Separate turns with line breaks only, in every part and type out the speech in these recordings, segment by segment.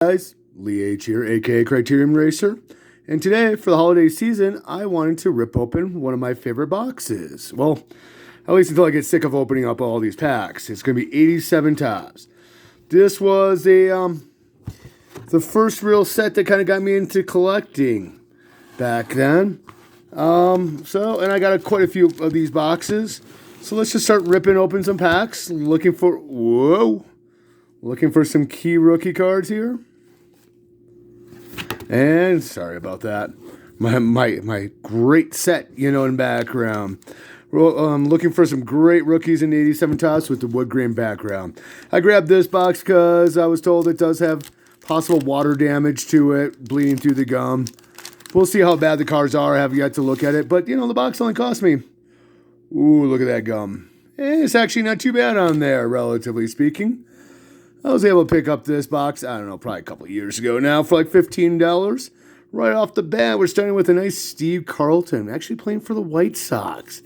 Guys, Lee H here, aka Criterion Racer, and today for the holiday season, I wanted to rip open one of my favorite boxes. Well, at least until I get sick of opening up all these packs. It's going to be 87 Topps. This was the first real set that kind of got me into collecting back then. And I got quite a few of these boxes. So let's just start ripping open some packs. Looking for some key rookie cards here. And sorry about that. My great set, in background. I'm looking for some great rookies in the 87 Topps with the wood grain background. I grabbed this box because I was told it does have possible water damage to it, bleeding through the gum. We'll see how bad the cards are. I have yet to look at it. But, the box only cost me. Ooh, look at that gum. And it's actually not too bad on there, relatively speaking. I was able to pick up this box, I don't know, probably a couple of years ago now for like $15. Right off the bat, we're starting with a nice Steve Carlton, actually playing for the White Sox.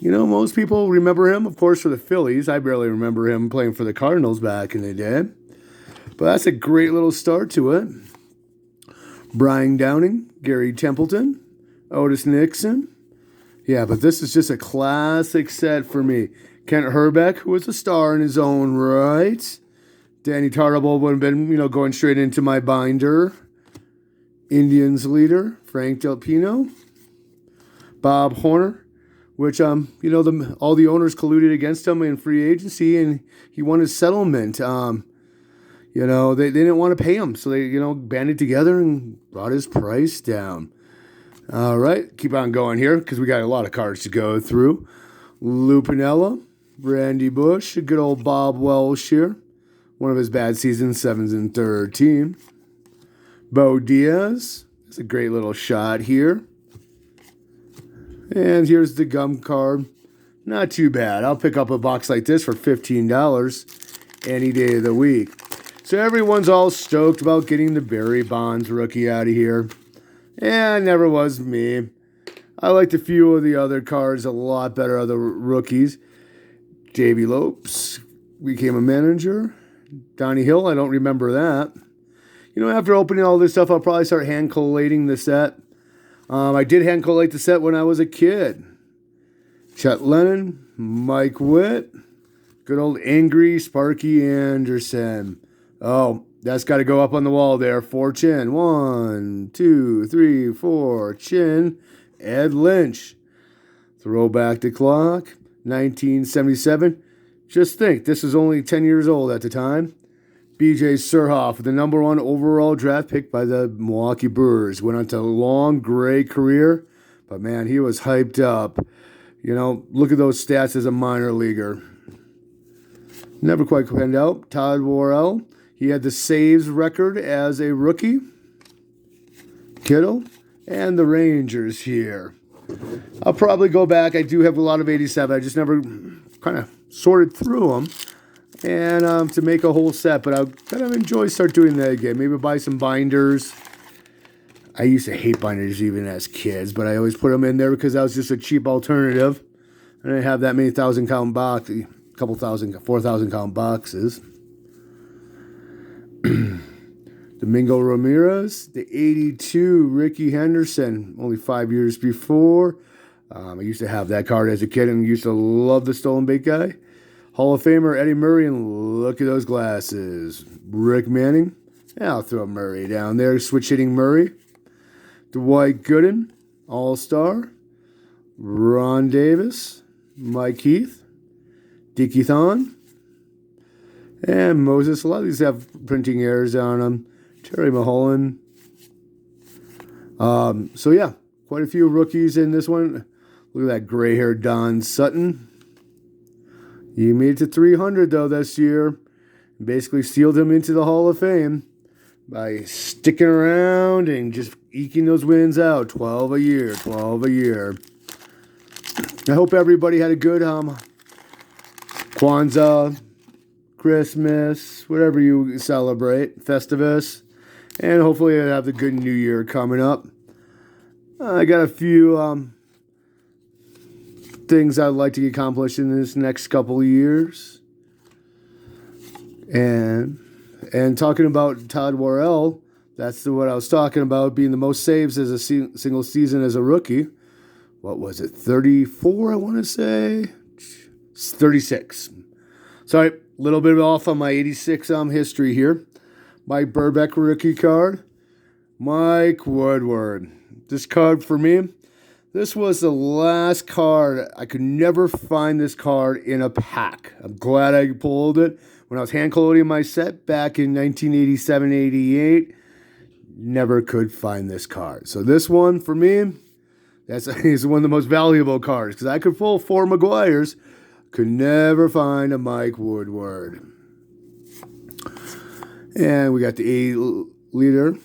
Most people remember him, of course, for the Phillies. I barely remember him playing for the Cardinals back in the day. But that's a great little start to it. Brian Downing, Gary Templeton, Otis Nixon. Yeah, but this is just a classic set for me. Kent Herbeck, who was a star in his own right. Danny Tartabull would have been, going straight into my binder. Indians leader, Frank Del Pino. Bob Horner, which, all the owners colluded against him in free agency, and he won his settlement. They didn't want to pay him, so they, banded together and brought his price down. All right, keep on going here, because we got a lot of cards to go through. Lou Piniella, Randy Bush, a good old Bob Welsh here. One of his bad seasons, 7-13. Bo Diaz. That's a great little shot here. And here's the gum card. Not too bad. I'll pick up a box like this for $15 any day of the week. So everyone's all stoked about getting the Barry Bonds rookie out of here. And never was me. I liked a few of the other cards a lot better, other rookies. Davey Lopes became a manager. Donnie Hill, I don't remember that. After opening all this stuff, I'll probably start hand collating the set. I did hand collate the set when I was a kid. Chet Lennon, Mike Witt, good old angry Sparky Anderson. Oh, that's got to go up on the wall there. 4 chin. 1, 2, 3, 4 chin. Ed Lynch. Throw back the clock. 1977. Just think, this was only 10 years old at the time. B.J. Surhoff, the number 1 overall draft pick by the Milwaukee Brewers. Went on to a long, great career. But, man, he was hyped up. Look at those stats as a minor leaguer. Never quite panned out. Todd Worrell. He had the saves record as a rookie. Kittle. And the Rangers here. I'll probably go back. I do have a lot of 87. I just never kind of sorted through them. And to make a whole set. But I kind of enjoy start doing that again. Maybe buy some binders. I used to hate binders even as kids. But I always put them in there because that was just a cheap alternative. I didn't have that many 1,000-count boxes. A couple 4,000-count boxes. Domingo Ramirez, the 82 Ricky Henderson, only 5 years before. I used to have that card as a kid and used to love the stolen bait guy. Hall of Famer Eddie Murray, and look at those glasses. Rick Manning, yeah, I'll throw Murray down there, switch hitting Murray. Dwight Gooden, All-Star. Ron Davis, Mike Heath, Dickie Thon, and Moses. A lot of these have printing errors on them. Terry Mulholland. So yeah, quite a few rookies in this one. Look at that gray-haired Don Sutton. He made it to 300 though this year. Basically sealed him into the Hall of Fame by sticking around and just eking those wins out. 12 a year, 12 a year. I hope everybody had a good Kwanzaa, Christmas, whatever you celebrate, Festivus, and hopefully I have the good New Year coming up. I got a few things I'd like to accomplish in this next couple of years. And And talking about Todd Worrell, that's what I was talking about, being the most saves as a single season as a rookie. What was it, 34, I want to say? 36. Sorry, a little bit off on my 86 history here. Mike Burbeck rookie card. Mike Woodward. This card for me, this was the last card. I could never find this card in a pack. I'm glad I pulled it. When I was hand coding my set back in 1987-88, never could find this card. So this one, for me, is one of the most valuable cards because I could pull 4 Maguires, could never find a Mike Woodward. And we got the A leader,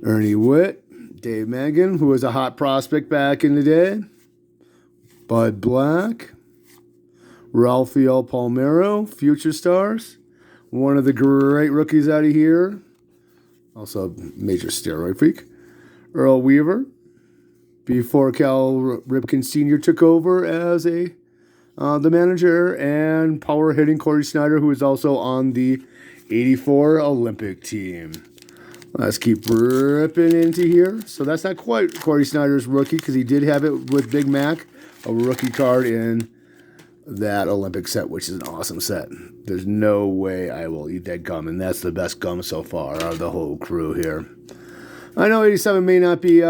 Ernie Witt, Dave Mangan, who was a hot prospect back in the day, Bud Black, Rafael Palmeiro, Future Stars, one of the great rookies out of here, also a major steroid freak, Earl Weaver, before Cal Ripken Sr. took over as the manager, and power hitting Corey Snyder, who is also on the 84 Olympic team. Let's keep ripping into here. So that's not quite Corey Snyder's rookie because he did have it with Big Mac, a rookie card in that Olympic set, which is an awesome set. There's no way I will eat that gum, and that's the best gum so far out of the whole crew here. I know 87 may not be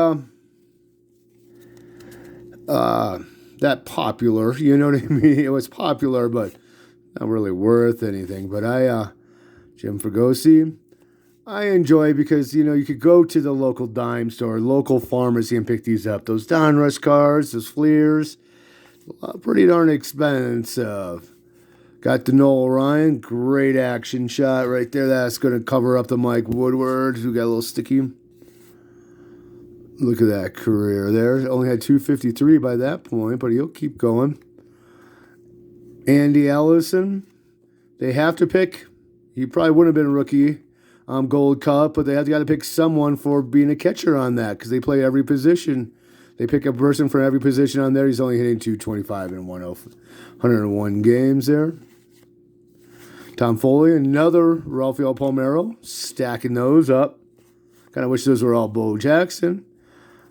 that popular, you know what I mean? It was popular, but not really worth anything. But Jim Fregosi, I enjoy because, you know, you could go to the local dime store, local pharmacy and pick these up. Those Donruss cards, those Fleers, pretty darn expensive. Got the Noel Ryan, great action shot right there. That's going to cover up the Mike Woodward, who got a little sticky. Look at that career there. Only had 253 by that point, but he'll keep going. Andy Allison, they have to pick. He probably wouldn't have been a rookie Gold Cup, but they have got to pick someone for being a catcher on that because they play every position. They pick a person for every position on there. He's only hitting 225 in 101 games there. Tom Foley, another Rafael Palmeiro, stacking those up. Kind of wish those were all Bo Jackson.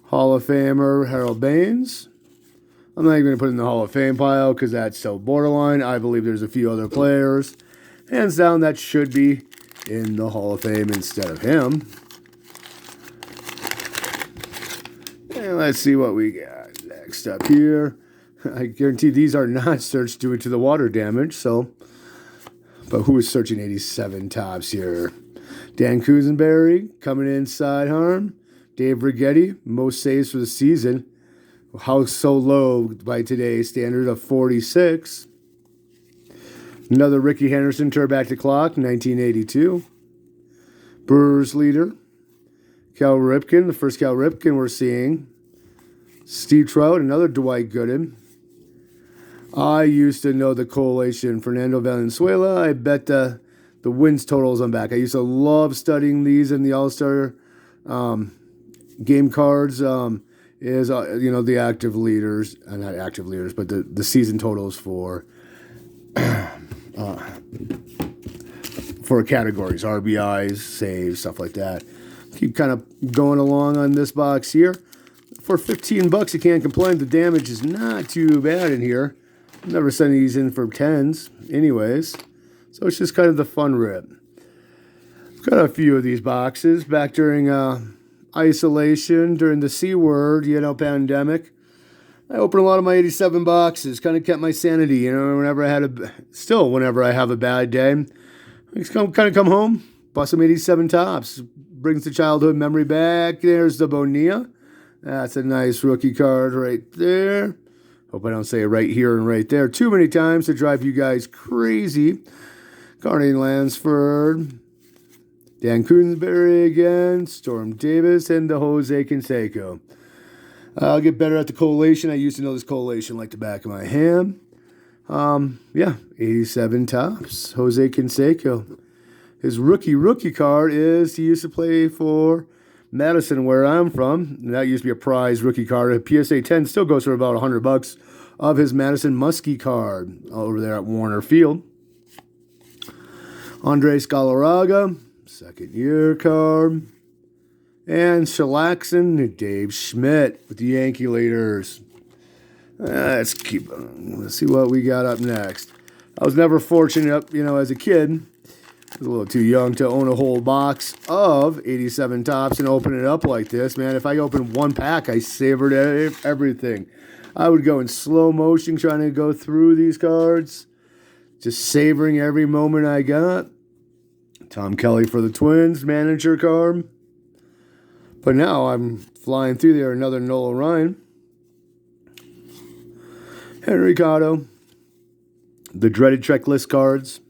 Hall of Famer Harold Baines. I'm not even going to put it in the Hall of Fame pile because that's so borderline. I believe there's a few other players. Hands down, that should be in the Hall of Fame instead of him. And let's see what we got next up here. I guarantee these are not searched due to the water damage, so. But who is searching 87 tops here? Dan Kuzenberry coming in sidearm. Dave Righetti, most saves for the season. How so low by today's standard of 46. Another Ricky Henderson, turn back the clock, 1982. Brewers leader, Cal Ripken, the first Cal Ripken we're seeing. Steve Trout, another Dwight Gooden. I used to know the collation. Fernando Valenzuela, I bet the wins totals on back. I used to love studying these in the All-Star game cards. Is the active leaders, not active leaders, but the season totals for categories, RBIs, saves, stuff like that. Keep kind of going along on this box here. For $15, you can't complain. The damage is not too bad in here. Never sending these in for 10s anyways. So it's just kind of the fun rip. Got a few of these boxes back during isolation, during the C word, pandemic. I opened a lot of my 87 boxes, kind of kept my sanity, whenever I have a bad day. I just kind of come home, bust some 87 tops. Brings the childhood memory back. There's the Bonilla. That's a nice rookie card right there. Hope I don't say it right here and right there too many times to drive you guys crazy. Carney Lansford. Dan Kuzenberry again. Storm Davis and the Jose Canseco. I'll get better at the collation. I used to know this collation like the back of my hand. 87 tops. Jose Canseco. His rookie card is he used to play for Madison, where I'm from. And that used to be a prize rookie card. A PSA 10 still goes for about $100 of his Madison Muskie card over there at Warner Field. Andres Galarraga, second year card. And Chillaxin, Dave Schmidt with the Yankee leaders. Let's see what we got up next. I was never fortunate, as a kid. I was a little too young to own a whole box of 87 Tops and open it up like this. Man, if I opened one pack, I savored everything. I would go in slow motion trying to go through these cards. Just savoring every moment I got. Tom Kelly for the Twins, manager card. But now I'm flying through there. Another Nolan Ryan. Henry Cotto. The dreaded checklist cards.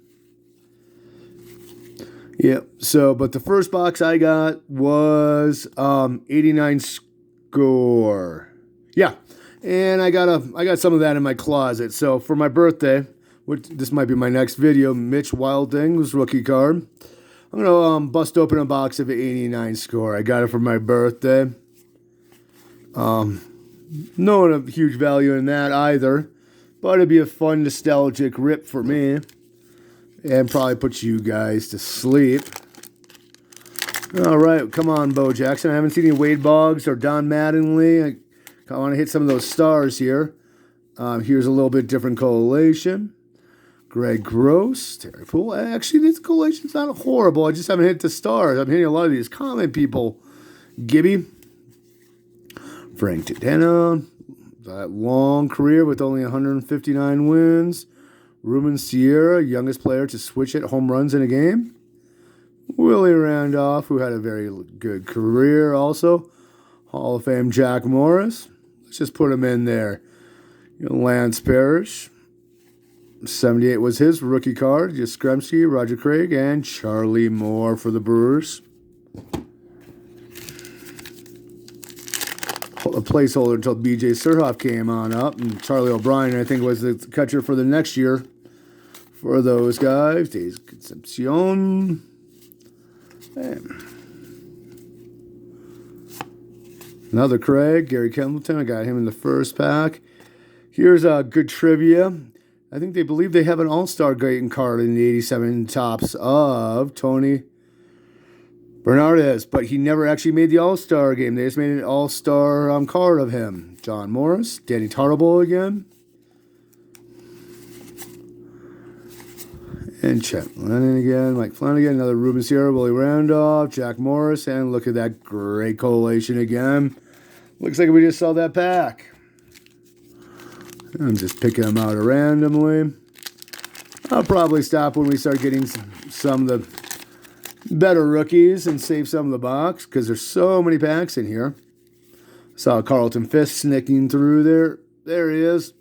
Yeah, but the first box I got was 89 score. Yeah, and I got some of that in my closet. So for my birthday, this might be my next video, Mitch Wilding's rookie card. I'm going to bust open a box of 89 score. I got it for my birthday. No a huge value in that either, but it'd be a fun nostalgic rip for me. And probably put you guys to sleep. All right, come on, Bo Jackson. I haven't seen any Wade Boggs or Don Mattingly. I want to hit some of those stars here. Here's a little bit different collation. Greg Gross, Terry Poole. Actually, this collation's not horrible. I just haven't hit the stars. I'm hitting a lot of these comment people. Gibby. Frank Tadena. That long career with only 159 wins. Ruben Sierra, youngest player to switch at home runs in a game. Willie Randolph, who had a very good career also. Hall of Fame Jack Morris. Let's just put him in there. Lance Parrish. 78 was his rookie card. Yastrzemski, Roger Craig, and Charlie Moore for the Brewers. A placeholder until B.J. Surhoff came on up. And Charlie O'Brien, I think, was the catcher for the next year for those guys. Days Concepcion. Another Craig. Gary Pendleton. I got him in the first pack. Here's a good trivia. I think they believe they have an all-star greeting card in the 87 Tops of Tony Bernardes, but he never actually made the All-Star game. They just made an All-Star card of him. John Morris, Danny Tartabull again. And Chet Lennon again, Mike Flanagan, another Ruben Sierra, Willie Randolph, Jack Morris, and look at that great collation again. Looks like we just saw that pack. I'm just picking them out randomly. I'll probably stop when we start getting some of the better rookies and save some of the box because there's so many packs in here. Saw Carlton Fisk sneaking through there. There he is.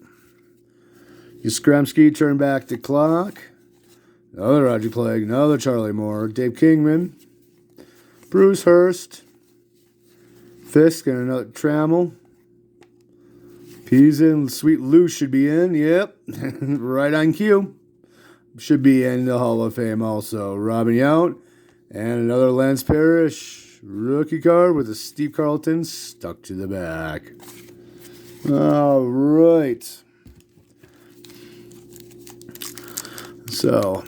Yastrzemski turned back the clock. Another Roger Clegg. Another Charlie Moore. Dave Kingman. Bruce Hurst. Fisk and another Trammell. Pease and Sweet Lou should be in. Yep. Right on cue. Should be in the Hall of Fame also. Robin Yount. And another Lance Parrish rookie card with a Steve Carlton stuck to the back. All right. So,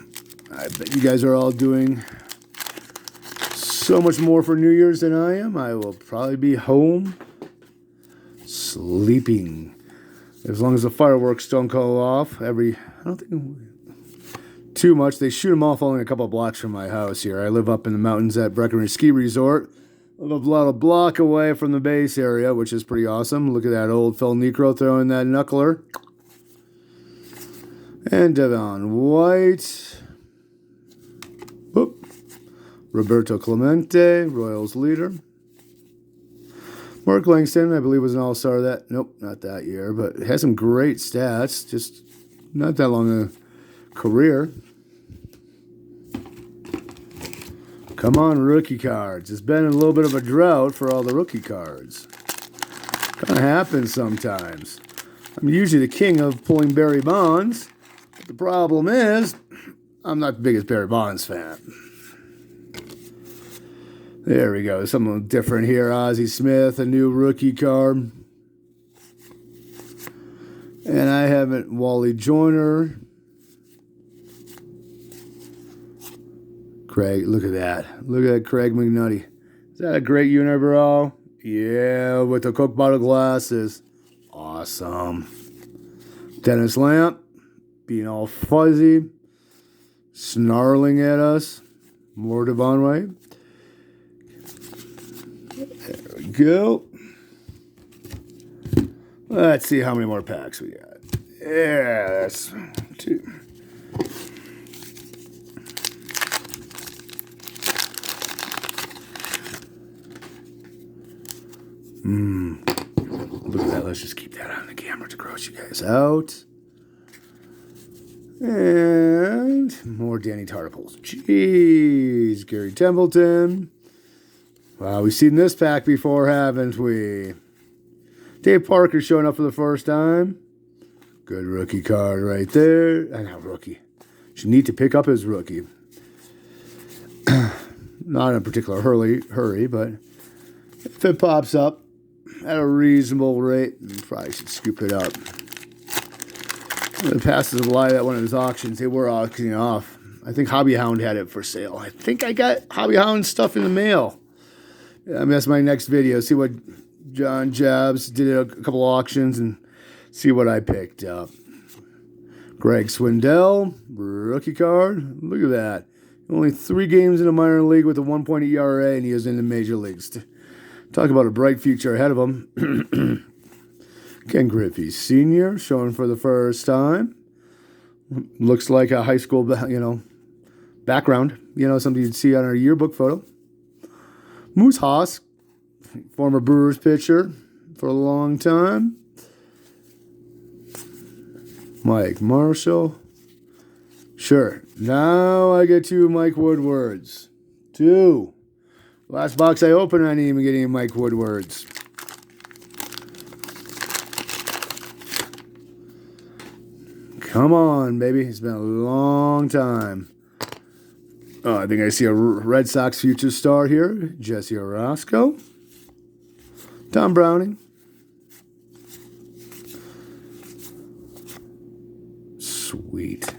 I bet you guys are all doing so much more for New Year's than I am. I will probably be home sleeping. As long as the fireworks don't go off I don't think too much. They shoot them off only a couple of blocks from my house here. I live up in the mountains at Breckenridge Ski Resort. I live about a block away from the base area, which is pretty awesome. Look at that old Phil Necro throwing that knuckler. And Devon White. Whoop. Roberto Clemente, Royals leader. Mark Langston, I believe, was an all-star that. Nope, not that year, but has some great stats. Just not that long a career. Come on, rookie cards. It's been a little bit of a drought for all the rookie cards. Kind of happens sometimes. I'm usually the king of pulling Barry Bonds. But the problem is, I'm not the biggest Barry Bonds fan. There we go. Something different here. Ozzie Smith, a new rookie card. And I haven't Wally Joyner. Craig, look at that. Look at that Craig McNutty. Is that a great unibrow? Yeah, with the Coke bottle glasses. Awesome. Dennis Lamp, being all fuzzy, snarling at us. More Devon White. There we go. Let's see how many more packs we got. Yeah, that's 2. Look at that. Let's just keep that on the camera to gross you guys out. And more Danny Tartles. Jeez, Gary Templeton. Wow, we've seen this pack before, haven't we? Dave Parker showing up for the first time. Good rookie card right there. Not rookie. Should need to pick up his rookie. Not in a particular hurry, but if it pops up at a reasonable rate, you probably should scoop it up. The passes a lot at one of his auctions. They were auctioning off. I think Hobby Hound had it for sale. I think I got Hobby Hound stuff in the mail. That's my next video. See what John Jabs did at a couple auctions and see what I picked up. Greg Swindell, rookie card. Look at that. Only 3 games in a minor league with a 1.8 ERA, and he is in the major leagues. Talk about a bright future ahead of him. Ken Griffey Sr. showing for the first time. Looks like a high school, background. Something you'd see on our yearbook photo. Moose Haas, former Brewers pitcher for a long time. Mike Marshall. Sure. Now I get 2 Mike Woodwards. 2. Last box I opened, I didn't even get any Mike Woodwards. Come on, baby. It's been a long time. Oh, I think I see a Red Sox future star here. Jesse Orosco. Tom Browning. Sweet.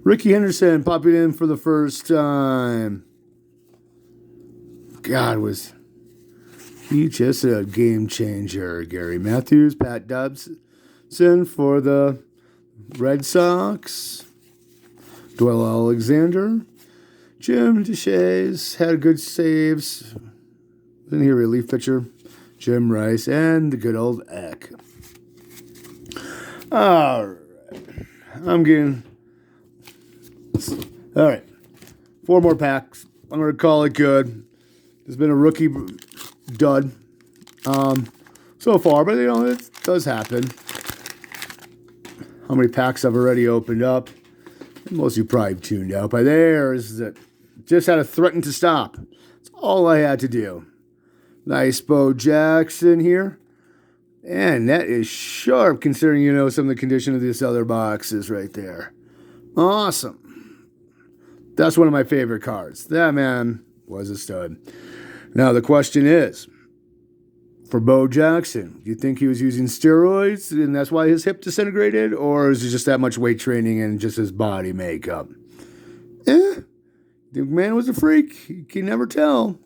Ricky Henderson popping in for the first time. God, was he just a game changer. Gary Matthews, Pat Dobson for the Red Sox. Doyle Alexander. Jim Deshaies had good saves. Then here, relief pitcher. Jim Rice and the good old Eck. All right. I'm getting... All right. 4 more packs. I'm going to call it good. There's been a rookie dud so far, but it does happen. How many packs I've already opened up? Most of you probably tuned out by there. Is that just had to threaten to stop. That's all I had to do. Nice Bo Jackson here. And that is sharp considering some of the condition of these other boxes right there. Awesome. That's one of my favorite cards. That man was a stud. Now the question is, for Bo Jackson, do you think he was using steroids and that's why his hip disintegrated? Or is it just that much weight training and just his body makeup? The man was a freak. You can never tell.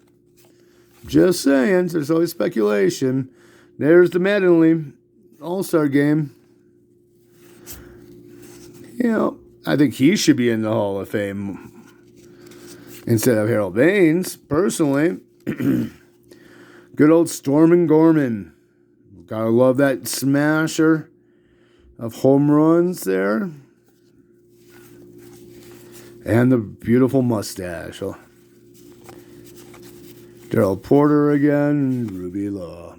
Just saying. There's always speculation. There's the Mattingly All-Star game. I think he should be in the Hall of Fame instead of Harold Baines, personally. Good old Stormin' Gorman. Gotta love that smasher of home runs there. And the beautiful mustache. Darrell Porter again. Ruby Law.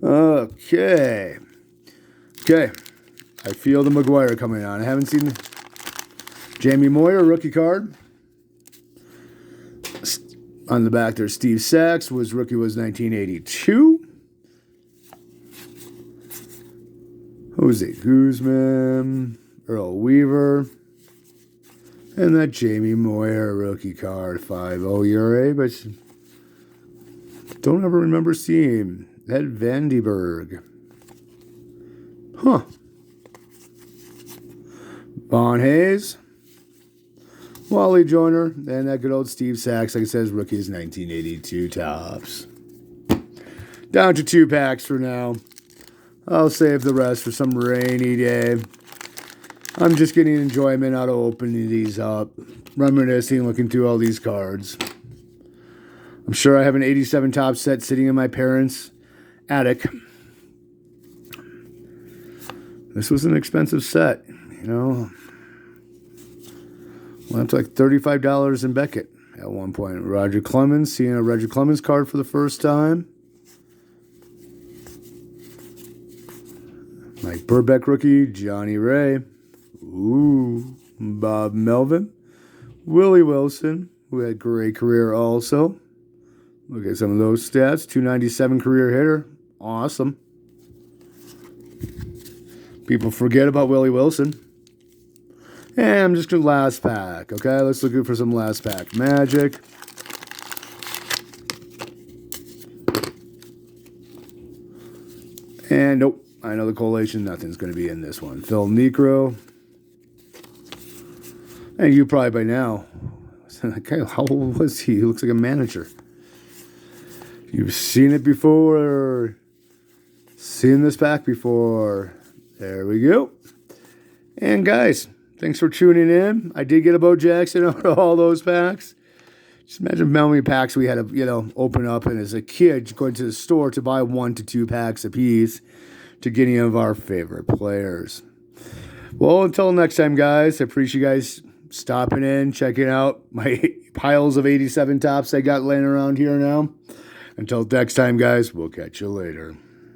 Okay. I feel the McGuire coming on. I haven't seen Jamie Moyer, rookie card. On the back there, Steve Sachs rookie was 1982. Jose Guzman, Earl Weaver, and that Jamie Moyer rookie card, 5.0 ERA, but don't ever remember seeing him. Ed Vandenberg. Vaughn Hayes. Wally Joyner, and that good old Steve Sachs, like it says, rookies 1982 tops. Down to 2 packs for now. I'll save the rest for some rainy day. I'm just getting enjoyment out of opening these up, reminiscing, looking through all these cards. I'm sure I have an 87 top set sitting in my parents' attic. This was an expensive set, you know. Went up to like $35 in Beckett at one point. Roger Clemens, seeing a Roger Clemens card for the first time. Mike Burbeck rookie, Johnny Ray. Ooh, Bob Melvin. Willie Wilson, who had a great career also. Look at some of those stats. 297 career hitter. Awesome. People forget about Willie Wilson. And I'm just going to last pack. Okay, let's look for some last pack magic. And nope, I know the collation, nothing's going to be in this one. Phil Niekro. And you probably by now, okay, how old was he? He looks like a manager. You've seen it before. Seen this pack before. There we go. And guys, thanks for tuning in. I did get a Bo Jackson out of all those packs. Just imagine how many packs we had to, open up. And as a kid, going to the store to buy 1 to 2 packs apiece to get any of our favorite players. Well, until next time, guys, I appreciate you guys stopping in, checking out my piles of 87 tops I got laying around here now. Until next time, guys, we'll catch you later.